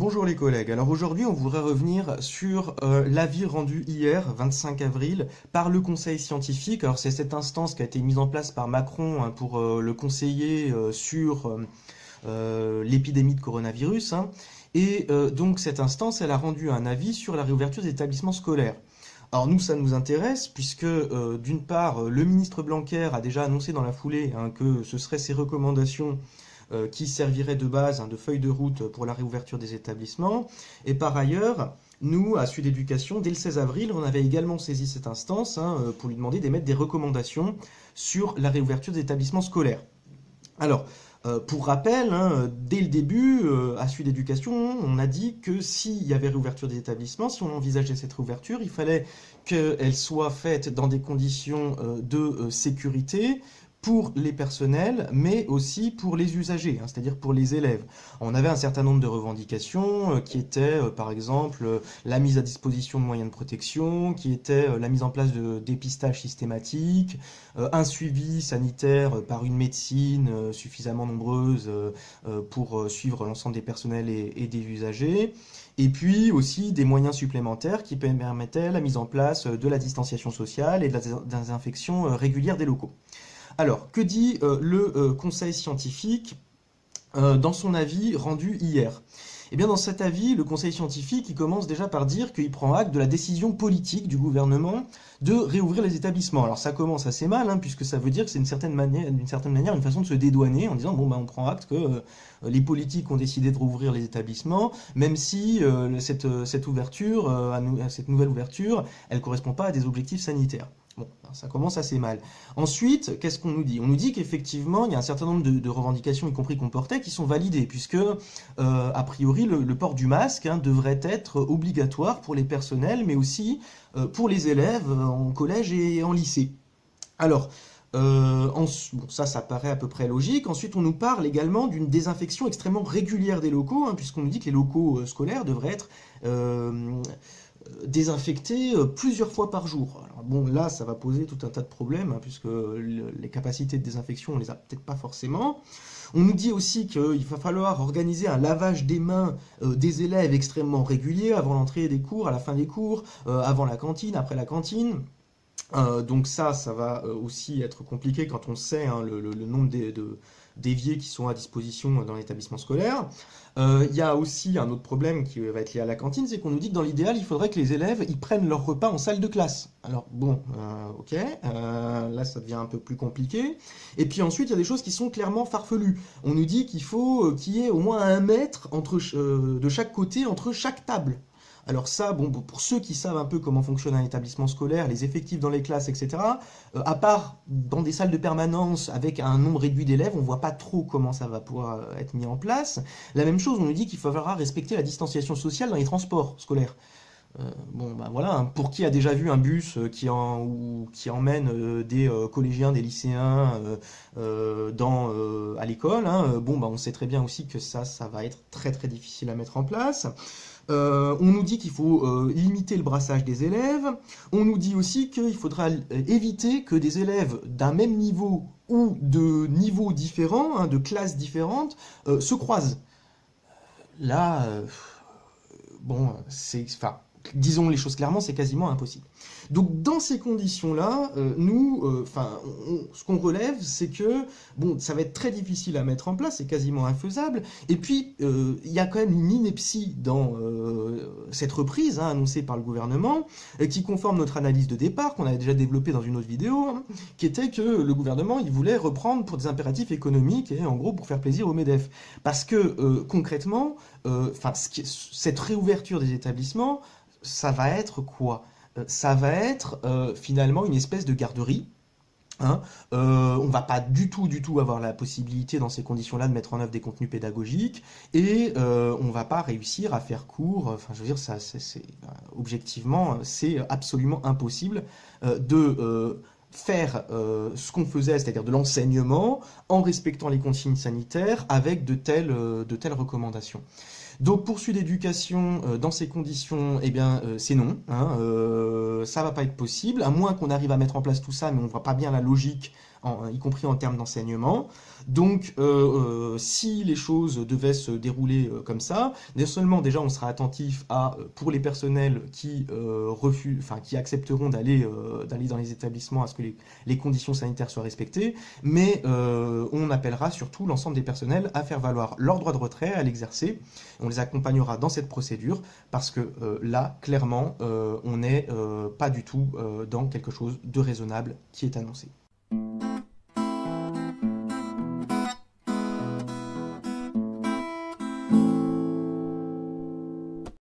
Bonjour les collègues, alors aujourd'hui on voudrait revenir sur l'avis rendu hier, 25 avril, par le Conseil scientifique. Alors c'est cette instance qui a été mise en place par Macron pour le conseiller sur l'épidémie de coronavirus, hein. Et donc cette instance, elle a rendu un avis sur la réouverture des établissements scolaires. Alors nous, ça nous intéresse puisque d'une part, le ministre Blanquer a déjà annoncé dans la foulée, hein, que ce seraient ses recommandations qui servirait de base, hein, de feuille de route pour la réouverture des établissements. Et par ailleurs, nous, à Sud Éducation, dès le 16 avril, on avait également saisi cette instance, hein, pour lui demander d'émettre des recommandations sur la réouverture des établissements scolaires. Alors, pour rappel, hein, dès le début, à Sud Éducation, on a dit que s'il y avait réouverture des établissements, si on envisageait cette réouverture, il fallait qu'elle soit faite dans des conditions de sécurité, pour les personnels, mais aussi pour les usagers, hein, c'est-à-dire pour les élèves. On avait un certain nombre de revendications qui étaient, par exemple, la mise à disposition de moyens de protection, qui étaient la mise en place de dépistage systématique, un suivi sanitaire par une médecine suffisamment nombreuse pour suivre l'ensemble des personnels et des usagers, et puis aussi des moyens supplémentaires qui permettaient la mise en place de la distanciation sociale et de la désinfection régulière des locaux. Alors, que dit le Conseil scientifique dans son avis rendu hier? Eh bien, dans cet avis, le Conseil scientifique il commence déjà par dire qu'il prend acte de la décision politique du gouvernement de réouvrir les établissements. Alors ça commence assez mal, hein, puisque ça veut dire que c'est d'une certaine manière une façon de se dédouaner en disant bon ben on prend acte que les politiques ont décidé de rouvrir les établissements, même si cette ouverture, cette nouvelle ouverture, elle correspond pas à des objectifs sanitaires. Bon, ça commence assez mal. Ensuite, qu'est-ce qu'on nous dit? On nous dit qu'effectivement, il y a un certain nombre de revendications, y compris qu'on portait, qui sont validées, puisque, a priori, le port du masque, hein, devrait être obligatoire pour les personnels, mais aussi pour les élèves en collège et en lycée. Alors, bon, ça paraît à peu près logique. Ensuite, on nous parle également d'une désinfection extrêmement régulière des locaux, hein, puisqu'on nous dit que les locaux scolaires devraient être désinfectés plusieurs fois par jour. Alors bon, là, ça va poser tout un tas de problèmes, hein, puisque les capacités de désinfection, on les a peut-être pas forcément. On nous dit aussi qu'il va falloir organiser un lavage des mains des élèves extrêmement régulier, avant l'entrée des cours, à la fin des cours, avant la cantine, après la cantine. Donc ça va aussi être compliqué quand on sait, hein, le nombre d'éviers qui sont à disposition dans l'établissement scolaire. Il y a aussi un autre problème qui va être lié à la cantine, c'est qu'on nous dit que dans l'idéal, il faudrait que les élèves ils prennent leur repas en salle de classe. Alors bon, ok, là ça devient un peu plus compliqué. Et puis ensuite, il y a des choses qui sont clairement farfelues. On nous dit qu'il faut qu'il y ait au moins 1 mètre de chaque côté entre chaque table. Alors ça, bon, pour ceux qui savent un peu comment fonctionne un établissement scolaire, les effectifs dans les classes, etc., à part dans des salles de permanence avec un nombre réduit d'élèves, on voit pas trop comment ça va pouvoir être mis en place. La même chose, on nous dit qu'il faudra respecter la distanciation sociale dans les transports scolaires. Bon, bah voilà, hein, pour qui a déjà vu un bus qui emmène des collégiens, des lycéens à l'école, hein, bon, bah on sait très bien aussi que ça va être très très difficile à mettre en place. On nous dit qu'il faut limiter le brassage des élèves. On nous dit aussi qu'il faudra éviter que des élèves d'un même niveau ou de niveaux différents, hein, de classes différentes, se croisent. Là, bon, enfin, disons les choses clairement, c'est quasiment impossible. Donc dans ces conditions-là, ce qu'on relève, c'est que bon, ça va être très difficile à mettre en place, c'est quasiment infaisable. Et puis il y a quand même une ineptie dans cette reprise, hein, annoncée par le gouvernement, qui conforme notre analyse de départ qu'on avait déjà développée dans une autre vidéo, hein, qui était que le gouvernement il voulait reprendre pour des impératifs économiques et en gros pour faire plaisir aux MEDEF, parce que concrètement, cette réouverture des établissements, ça va être quoi? Ça va être finalement une espèce de garderie, hein. On va pas du tout avoir la possibilité dans ces conditions-là de mettre en œuvre des contenus pédagogiques et on va pas réussir à faire cours. Enfin, je veux dire, ça, objectivement, c'est absolument impossible de faire ce qu'on faisait, c'est-à-dire de l'enseignement, en respectant les consignes sanitaires avec de telles recommandations. Donc pour Sud Éducation, dans ces conditions, eh bien c'est non, hein, ça va pas être possible, à moins qu'on arrive à mettre en place tout ça, mais on voit pas bien la logique y compris en termes d'enseignement. Donc, si les choses devaient se dérouler comme ça, non seulement déjà on sera attentif à, pour les personnels qui enfin qui accepteront d'aller dans les établissements, à ce que les conditions sanitaires soient respectées, mais on appellera surtout l'ensemble des personnels à faire valoir leur droit de retrait, à l'exercer. On les accompagnera dans cette procédure parce que là, clairement, on n'est pas du tout dans quelque chose de raisonnable qui est annoncé.